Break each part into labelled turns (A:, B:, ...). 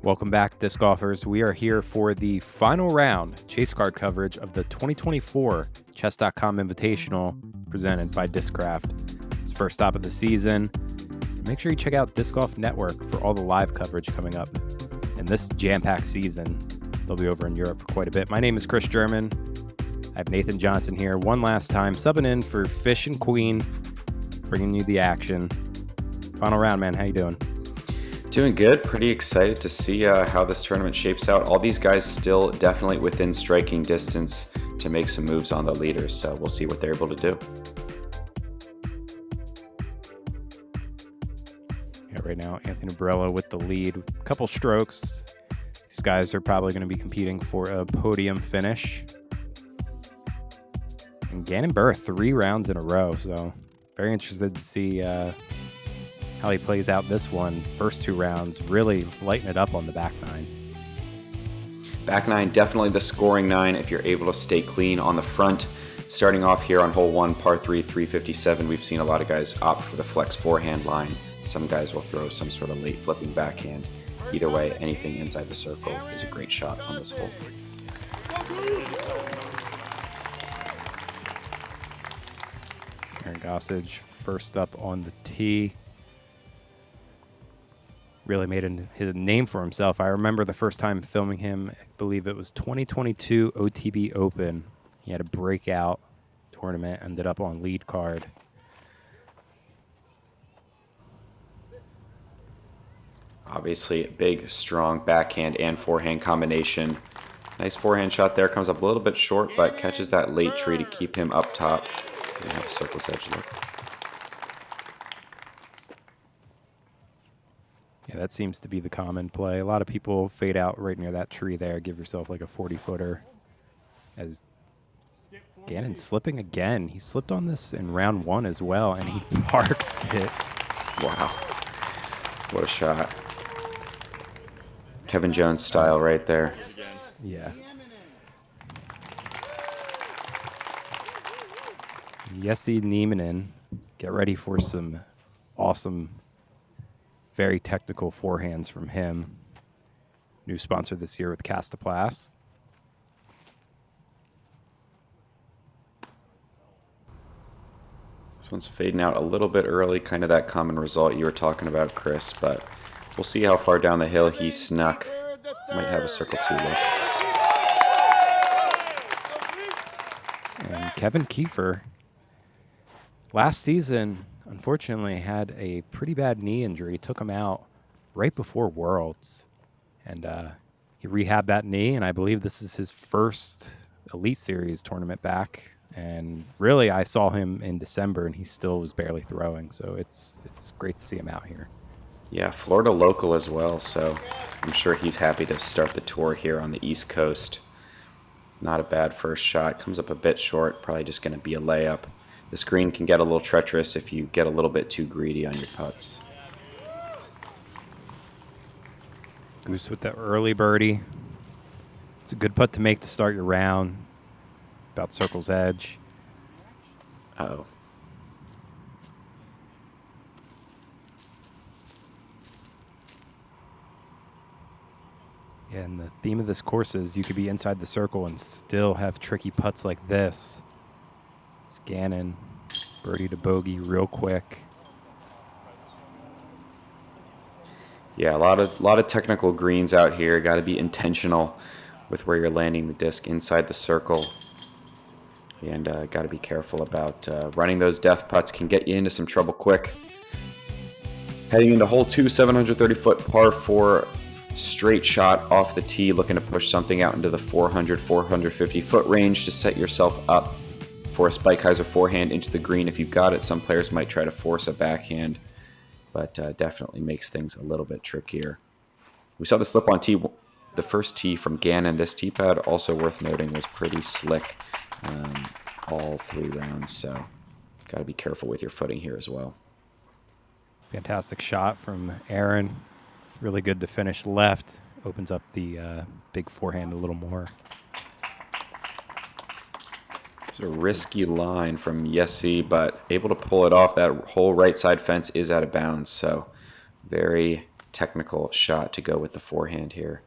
A: Welcome back, disc golfers. We are here for the final round chase card coverage of the 2024 Chess.com Invitational presented by Discraft. It's the first stop of the season. Make sure you check out Disc Golf Network for all the live coverage coming up. And this jam-packed season, they'll be over in Europe for quite a bit. My name is Chris German. I have Nathan Johnson here one last time, subbing in for Fish and Queen, bringing you the action. Final round, man. How you doing?
B: Doing good. Pretty excited to see how this tournament shapes out. All these guys still definitely within striking distance to make some moves on the leaders, so we'll see what they're able to do.
A: Yeah, right now, Anthony Barella with the lead. A couple strokes. These guys are probably going to be competing for a podium finish. And Gannon Buhr, 3 rounds in a row, so very interested to see how he plays out this one. First 2 rounds, really lighting it up on the back 9.
B: Back 9, definitely the scoring 9 if you're able to stay clean on the front. Starting off here on hole 1, par 3, 357, we've seen a lot of guys opt for the flex forehand line. Some guys will throw some sort of late flipping backhand. Either way, anything inside the circle is a great shot on this hole.
A: Aaron Gossage first up on the tee. Really made a name for himself. I remember the first time filming him, I believe it was 2022 OTB Open. He had a breakout tournament, ended up on lead card.
B: Obviously, a big, strong backhand and forehand combination. Nice forehand shot there. Comes up a little bit short, but catches that late tree to keep him up top. And have a circle's edge look.
A: Yeah, that seems to be the common play. A lot of people fade out right near that tree there. Give yourself like a 40-footer. As Gannon slipping again. He slipped on this in round 1 as well, and he parks it.
B: Wow. What a shot. Kevin Jones style right there.
A: Yeah. Jesse Nieminen, get ready for some awesome, very technical forehands from him. New sponsor this year with Castaplast.
B: This one's fading out a little bit early, kind of that common result you were talking about, Chris, but we'll see how far down the hill he snuck. Might have a circle 2 look.
A: And Kevin Kiefer, last season, unfortunately, had a pretty bad knee injury. Took him out right before Worlds. And he rehabbed that knee, and I believe this is his first Elite Series tournament back. And really, I saw him in December, and he still was barely throwing. So it's great to see him out here.
B: Yeah, Florida local as well, so I'm sure he's happy to start the tour here on the East Coast. Not a bad first shot. Comes up a bit short, probably just going to be a layup. This green can get a little treacherous if you get a little bit too greedy on your putts.
A: Goose with the early birdie. It's a good putt to make to start your round. About circle's edge.
B: Uh-oh.
A: Yeah, and the theme of this course is you could be inside the circle and still have tricky putts like this. It's Gannon, birdie to bogey real quick.
B: Yeah, a lot of technical greens out here. Got to be intentional with where you're landing the disc inside the circle. And got to be careful about running those death putts. Can get you into some trouble quick. Heading into hole 2, 730-foot par 4 straight shot off the tee. Looking to push something out into the 400, 450-foot range to set yourself up for a Spikeiser forehand into the green if you've got it. Some players might try to force a backhand, but definitely makes things a little bit trickier. We saw the slip on tee, the first tee from Gannon. This tee pad, also worth noting, was pretty slick all 3 rounds, so got to be careful with your footing here as well.
A: Fantastic shot from Aaron. Really good to finish left. Opens up the big forehand a little more.
B: It's a risky line from Yessi, but able to pull it off. That whole right side fence is out of bounds, so very technical shot to go with the forehand here.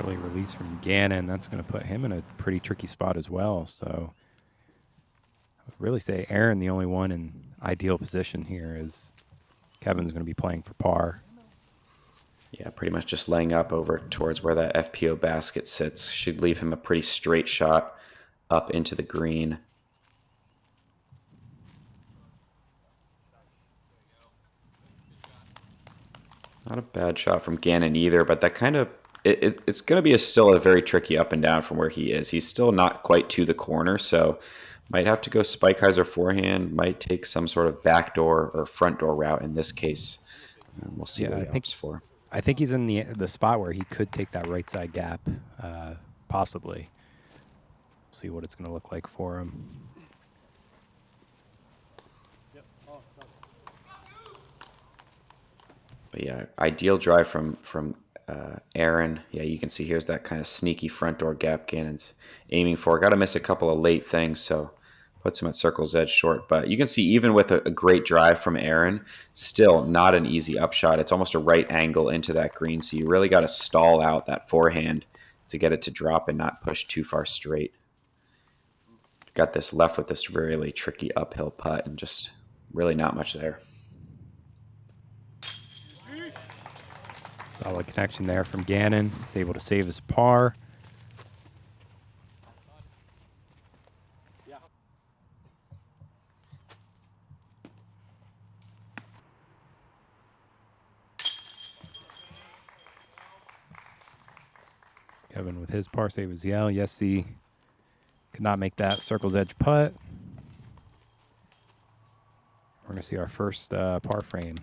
A: Early release from Gannon. That's going to put him in a pretty tricky spot as well. So I would really say Aaron, the only one in ideal position here, is Kevin's going to be playing for par.
B: Yeah, pretty much just laying up over towards where that FPO basket sits. Should leave him a pretty straight shot up into the green. Not a bad shot from Gannon either, but that kind of it's going to be still a very tricky up and down from where he is. He's still not quite to the corner, so might have to go Spikeiser forehand, might take some sort of backdoor or front door route in this case. We'll see what he opts for.
A: I think he's in the spot where he could take that right side gap, possibly. See what it's going to look like for him.
B: But yeah, ideal drive from Aaron. Yeah, you can see here's that kind of sneaky front door gap Gannon's aiming for. Got to miss a couple of late things, so puts him at circle's edge short. But you can see even with a great drive from Aaron, still not an easy upshot. It's almost a right angle into that green, so you really got to stall out that forehand to get it to drop and not push too far straight. Got this left with this really tricky uphill putt and just really not much there.
A: Solid connection there from Gannon. He's able to save his par. Kevin with his par save as well. Yes, he could not make that circle's edge putt. We're going to see our first par frame.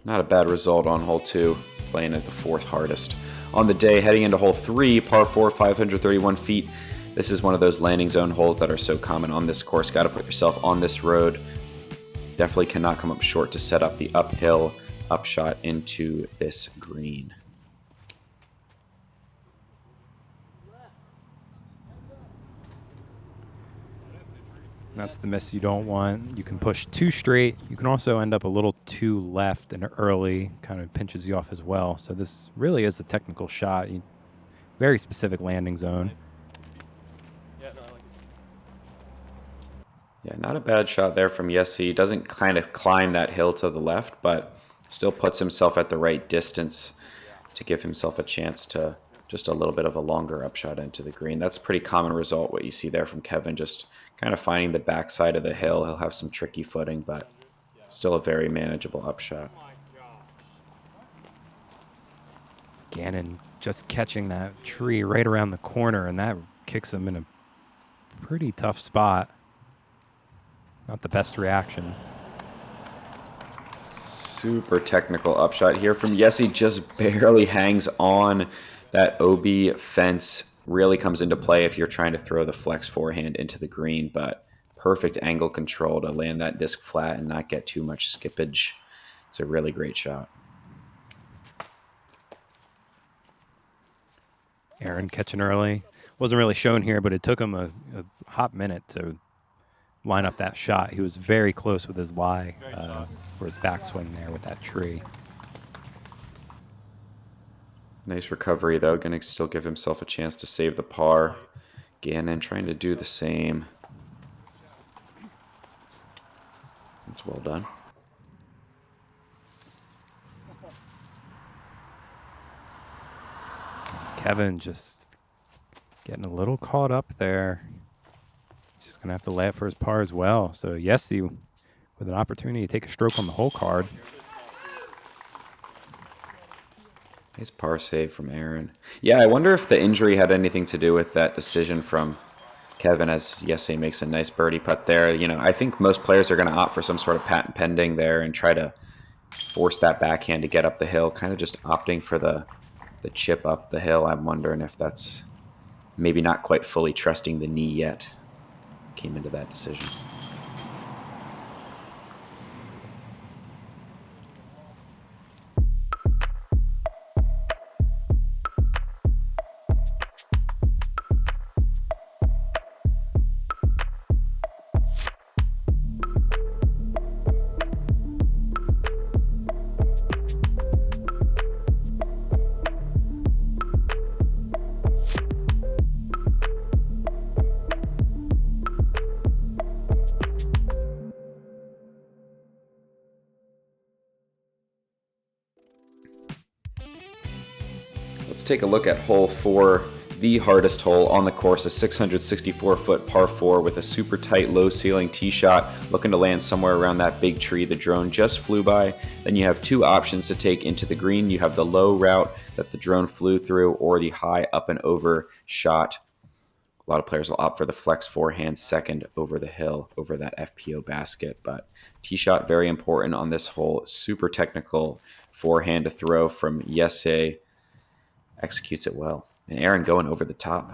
B: Not a bad result on hole 2, playing as the 4th hardest on the day. Heading into hole 3, par 4, 531 feet. This is one of those landing zone holes that are so common on this course. Got to put yourself on this road. Definitely cannot come up short to set up the uphill upshot into this green.
A: That's the miss you don't want. You can push too straight. You can also end up a little too left and early, kind of pinches you off as well. So this really is a technical shot. Very specific landing zone.
B: Yeah, not a bad shot there from Yessi. Doesn't kind of climb that hill to the left, but still puts himself at the right distance to give himself a chance to just a little bit of a longer upshot into the green. That's a pretty common result, what you see there from Kevin, just kind of finding the backside of the hill. He'll have some tricky footing, but still a very manageable upshot.
A: Gannon just catching that tree right around the corner, and that kicks him in a pretty tough spot. Not the best reaction.
B: Super technical upshot here from Yessi. Just barely hangs on that OB fence. Really comes into play if you're trying to throw the flex forehand into the green, but perfect angle control to land that disc flat and not get too much skippage. It's a really great shot.
A: Aaron catching early. Wasn't really shown here, but it took him a hot minute to line up that shot. He was very close with his lie for his backswing there with that tree.
B: Nice recovery, though. Going to still give himself a chance to save the par. Gannon trying to do the same. That's well done.
A: Kevin just getting a little caught up there. He's just going to have to lay it for his par as well. So Yessi with an opportunity to take a stroke on the hole card.
B: Nice par save from Aaron. Yeah, I wonder if the injury had anything to do with that decision from Kevin, as Yessi makes a nice birdie putt there. You know, I think most players are going to opt for some sort of patent pending there and try to force that backhand to get up the hill, kind of just opting for the chip up the hill. I'm wondering if that's maybe not quite fully trusting the knee yet. Came into that decision. Let's take a look at hole 4, the hardest hole on the course, a 664-foot par 4 with a super tight low ceiling tee shot, looking to land somewhere around that big tree the drone just flew by. Then you have 2 options to take into the green. You have the low route that the drone flew through, or the high up and over shot. A lot of players will opt for the flex forehand second over the hill, over that FPO basket. But tee shot, very important on this hole. Super technical forehand to throw from Yesse. Executes it well. And Aaron going over the top.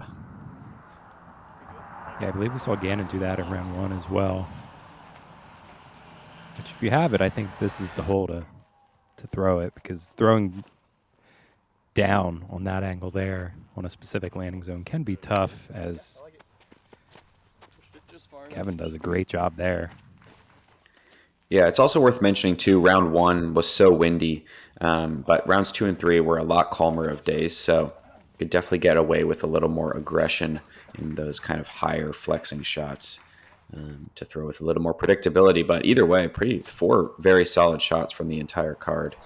A: Yeah, I believe we saw Gannon do that in round 1 as well. Which, if you have it, I think this is the hole to throw it, because throwing down on that angle there on a specific landing zone can be tough, as Kevin does a great job there.
B: Yeah, it's also worth mentioning too, round 1 was so windy, but rounds 2 and 3 were a lot calmer of days, so you could definitely get away with a little more aggression in those kind of higher flexing shots to throw with a little more predictability. But either way, 4 very solid shots from the entire card.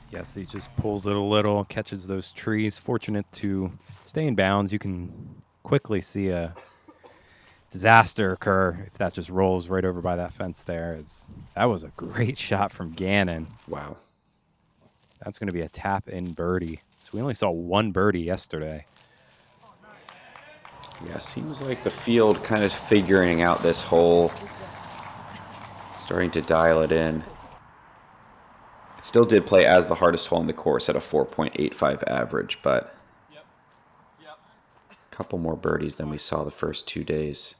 A: Yes, he just pulls it a little, catches those trees. Fortunate to stay in bounds. You can quickly see a disaster occur if that just rolls right over by that fence there. That was a great shot from Gannon.
B: Wow.
A: That's going to be a tap-in birdie. So we only saw 1 birdie yesterday.
B: Yeah, seems like the field kind of figuring out this hole, starting to dial it in. It still did play as the hardest hole on the course at a 4.85 average, but a couple more birdies than we saw the first 2 days.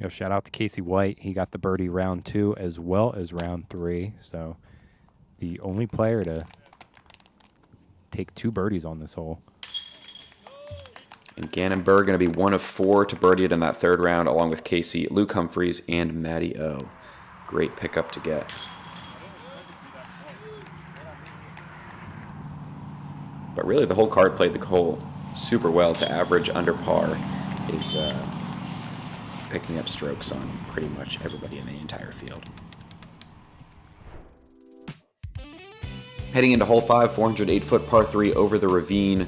A: Shout out to Casey White. He got the birdie round 2 as well as round 3. So the only player to take 2 birdies on this hole.
B: And Gannon Buhr going to be 1 of 4 to birdie it in that 3rd round, along with Casey, Luke Humphreys, and Matty O. Great pickup to get. But really, the whole card played the hole super well to average under par. Is picking up strokes on pretty much everybody in the entire field. Heading into hole 5, 408-foot par 3 over the ravine.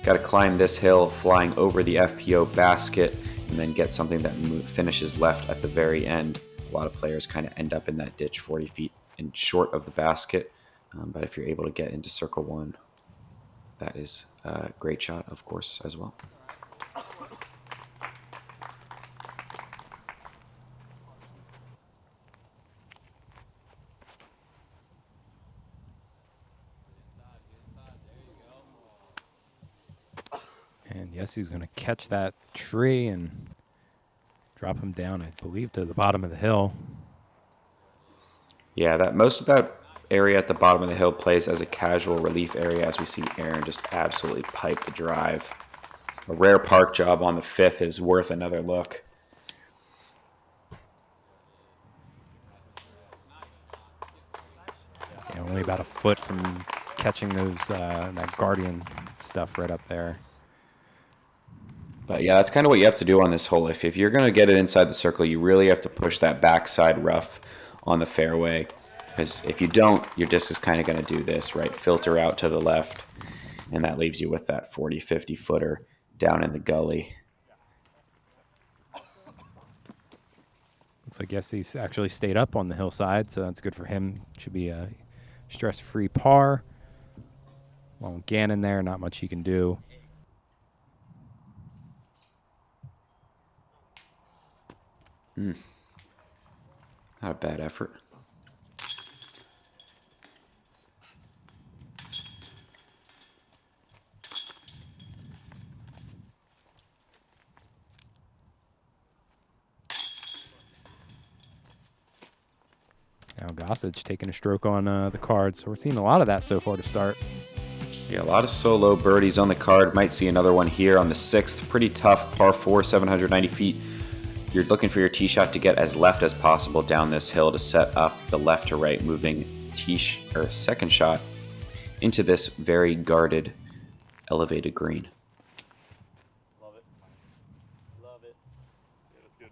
B: Got to climb this hill, flying over the FPO basket, and then get something that finishes left at the very end. A lot of players kind of end up in that ditch 40 feet in short of the basket. But if you're able to get into circle 1, that is a great shot, of course, as well.
A: And yes, he's going to catch that tree and drop him down, I believe, to the bottom of the hill.
B: Yeah, most of that area at the bottom of the hill plays as a casual relief area, as we see Aaron just absolutely pipe the drive. A rare park job on the 5th is worth another look.
A: Yeah, only about a foot from catching those that Guardian stuff right up there.
B: But yeah, that's kind of what you have to do on this hole. If you're going to get it inside the circle, you really have to push that backside rough on the fairway. Because if you don't, your disc is kind of going to do this, right? Filter out to the left. And that leaves you with that 40, 50 footer down in the gully.
A: Looks like Yesse's actually stayed up on the hillside, so that's good for him. Should be a stress-free par. Well, Gannon there, not much he can do.
B: Not a bad effort.
A: Now Gossage taking a stroke on the card, so we're seeing a lot of that so far to start.
B: Yeah, a lot of solo birdies on the card. Might see another one here on the 6th. Pretty tough, par 4, 790 feet. You're looking for your tee shot to get as left as possible down this hill to set up the left to right moving second shot. into this very guarded, elevated green.
C: Love it. Love it. Yeah, that's good.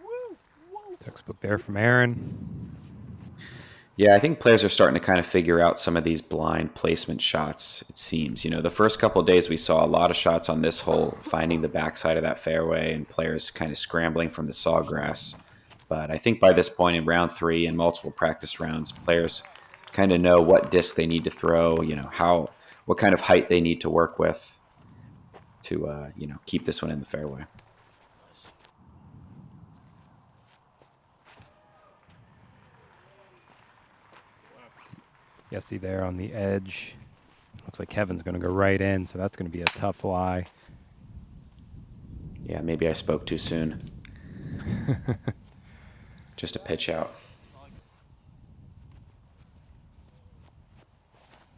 C: Woo! Whoa!
A: Textbook there from Aaron.
B: Yeah, I think players are starting to kind of figure out some of these blind placement shots, it seems. You know, the first couple of days we saw a lot of shots on this hole, finding the backside of that fairway and players kind of scrambling from the sawgrass. But I think by this point in round 3 and multiple practice rounds, players kind of know what disc they need to throw, you know, what kind of height they need to work with to, you know, keep this one in the fairway.
A: Yessie there on the edge. Looks like Kevin's going to go right in, so that's going to be a tough lie.
B: Yeah, maybe I spoke too soon. Just a pitch out.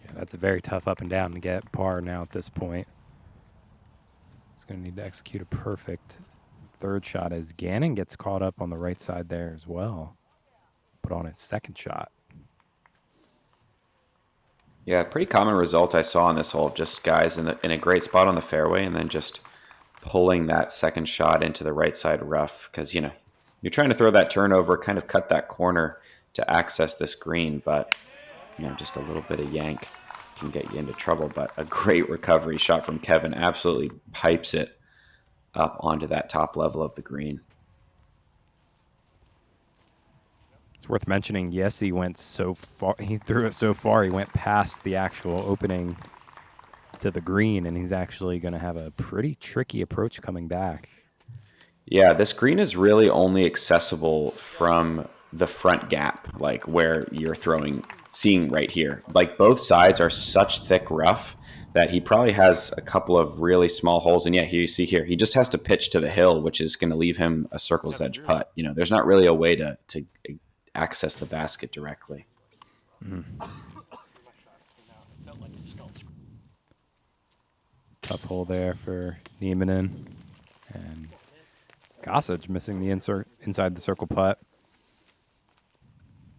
A: Yeah, that's a very tough up and down to get par now at this point. He's going to need to execute a perfect third shot as Gannon gets caught up on the right side there as well. Put on his second shot.
B: Yeah, pretty common result I saw on this hole. Just guys in a great spot on the fairway and then just pulling that second shot into the right side rough because, you know, you're trying to throw that turnover, kind of cut that corner to access this green, but, you know, just a little bit of yank can get you into trouble. But a great recovery shot from Kevin, absolutely pipes it up onto that top level of the green.
A: It's worth mentioning, Yessie went so far, he threw it so far, he went past the actual opening to the green, and he's actually going to have a pretty tricky approach coming back.
B: Yeah, this green is really only accessible from the front gap, like where you're seeing right here. Like both sides are such thick rough that he probably has a couple of really small holes. And yeah, here you see here, he just has to pitch to the hill, which is going to leave him a circle's edge putt. You know, there's not really a way to access the basket directly.
A: Mm. Tough hole there for Nieminen. And Gossage missing the inside the circle putt.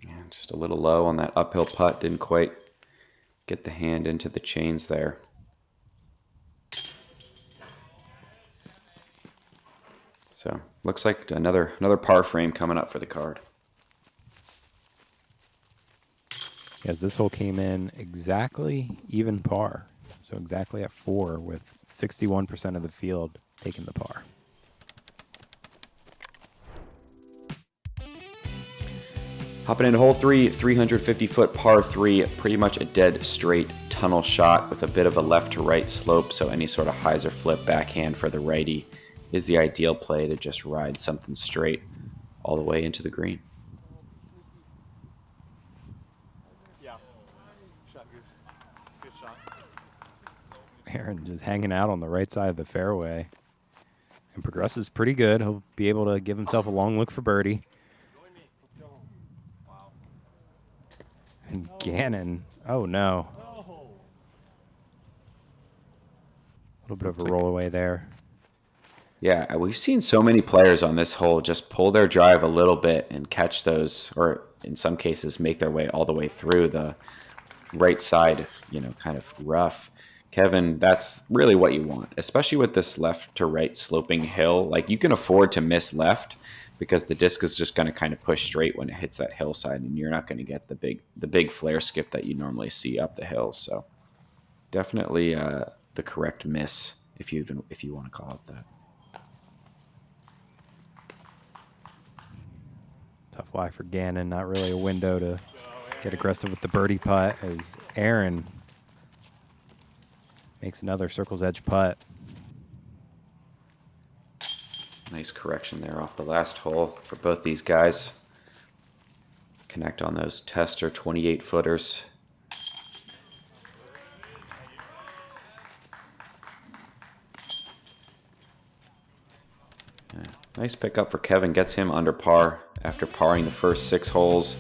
B: Yeah, just a little low on that uphill putt. Didn't quite get the hand into the chains there. So looks like another par frame coming up for the card.
A: Yes, this hole came in exactly even par. So exactly at 4 with 61% of the field taking the par.
B: Hopping into hole 3, 350-foot par 3, pretty much a dead straight tunnel shot with a bit of a left to right slope, so any sort of hyzer flip backhand for the righty is the ideal play to just ride something straight all the way into the green.
C: Yeah. Shot, good shot.
A: Aaron just hanging out on the right side of the fairway. And progresses pretty good. He'll be able to give himself a long look for birdie. And Gannon, oh no. A little bit of a roll away there.
B: Yeah, we've seen so many players on this hole just pull their drive a little bit and catch those, or in some cases make their way all the way through the right side, you know, kind of rough. Kevin, that's really what you want, especially with this left to right sloping hill. Like, you can afford to miss left because the disc is just going to kind of push straight when it hits that hillside, and you're not going to get the big flare skip that you normally see up the hill. So definitely the correct miss, if you want to call it that.
A: Tough lie for Gannon. Not really a window to get aggressive with the birdie putt as Aaron makes another circle's edge putt.
B: Nice correction there off the last hole for both these guys. Connect on those tester 28-footers. Yeah, nice pickup for Kevin. Gets him under par after parring the first 6 holes.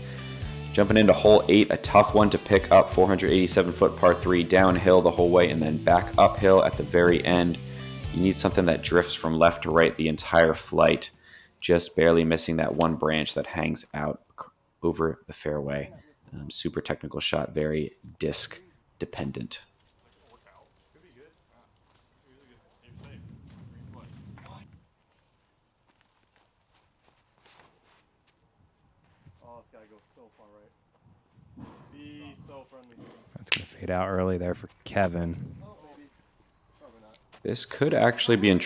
B: Jumping into hole 8, a tough one to pick up. 487-foot par 3, downhill the whole way and then back uphill at the very end. You need something that drifts from left to right the entire flight, just barely missing that one branch that hangs out over the fairway. Super technical shot, very disc dependent.
C: Oh, it's got to go so far right. Be so friendly.
A: That's going to fade out early there for Kevin.
B: This could actually be in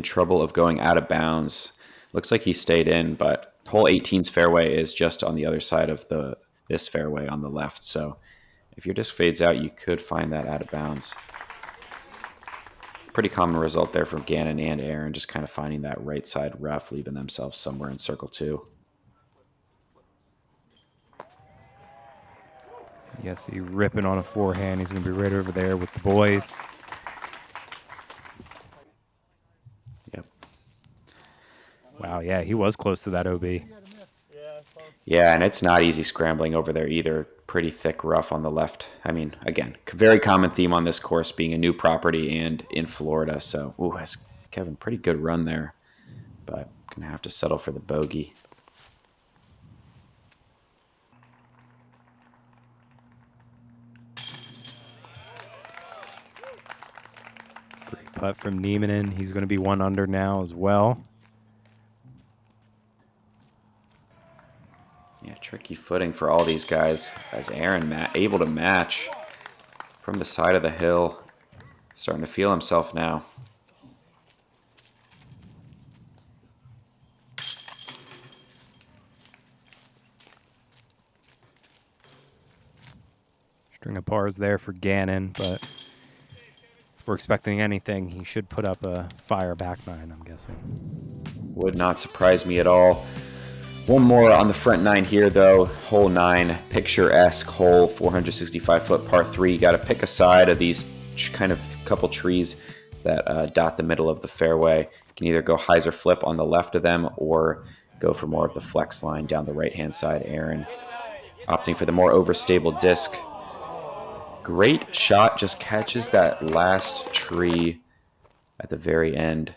B: trouble of going out of bounds. Looks like he stayed in, but hole 18's fairway is just on the other side of this fairway on the left. So if your disc fades out, you could find that out of bounds. Pretty common result there from Gannon and Aaron, just kind of finding that right side rough, leaving themselves somewhere in circle 2.
A: Yes, he ripping on a forehand. He's going to be right over there with the boys.
B: Yep.
A: Wow, yeah, he was close to that OB.
B: Yeah, and it's not easy scrambling over there either. Pretty thick rough on the left. I mean, again, very common theme on this course being a new property and in Florida. So, ooh, has Kevin, pretty good run there. But going to have to settle for the bogey.
A: Great putt from Nieminen. He's going to be 1 under now as well.
B: Yeah, tricky footing for all these guys. As Aaron able to match from the side of the hill. Starting to feel himself now.
A: String of pars there for Gannon, but if we're expecting anything, he should put up a fire back 9, I'm guessing.
B: Would not surprise me at all. One more on the front 9 here, though. Hole 9, picturesque hole, 465-foot par 3. You got to pick a side of these kind of couple trees that dot the middle of the fairway. You can either go hyzer flip on the left of them or go for more of the flex line down the right-hand side. Aaron opting for the more overstable disc. Great shot, just catches that last tree at the very end.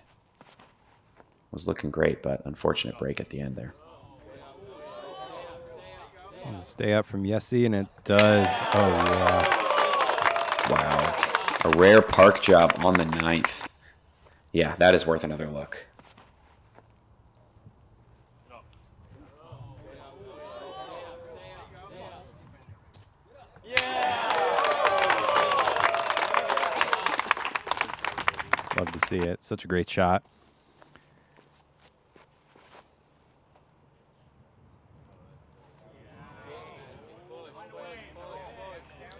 B: Was looking great, but unfortunate break at the end there.
A: Does it stay up from Yessi? And it does. Oh, yeah.
B: Wow. A rare park job on the 9th. Yeah, that is worth another look.
A: Love to see it. Such a great shot.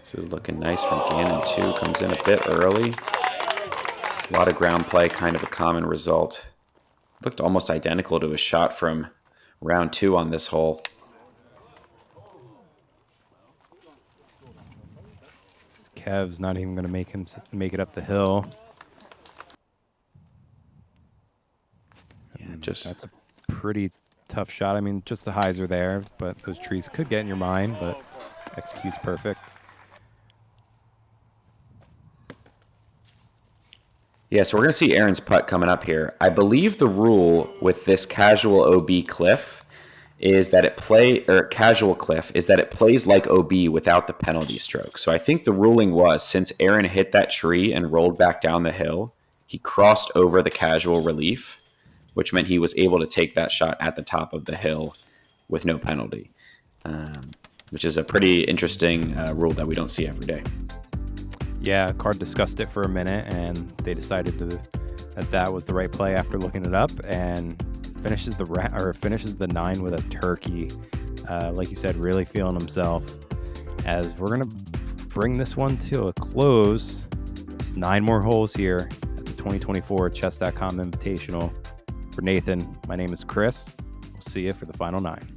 B: This is looking nice from Gannon, too. Comes in a bit early. A lot of ground play, kind of a common result. Looked almost identical to his shot from round 2 on this hole.
A: This Kev's not even going to make it up the hill.
B: Yeah, just
A: that's a pretty tough shot. I mean, just the highs are there, but those trees could get in your mind, but executes perfect.
B: Yeah, so we're going to see Aaron's putt coming up here. I believe the rule with this casual OB cliff is that casual cliff is that it plays like OB without the penalty stroke. So I think the ruling was, since Aaron hit that tree and rolled back down the hill, he crossed over the casual relief, which meant he was able to take that shot at the top of the hill with no penalty, which is a pretty interesting rule that we don't see every day.
A: Yeah, Card discussed it for a minute, and they decided that was the right play after looking it up, and finishes the 9 with a turkey. Like you said, really feeling himself. As we're gonna bring this one to a close. There's 9 more holes here at the 2024 Chess.com Invitational. For Nathan, my name is Chris. We'll see you for the final 9.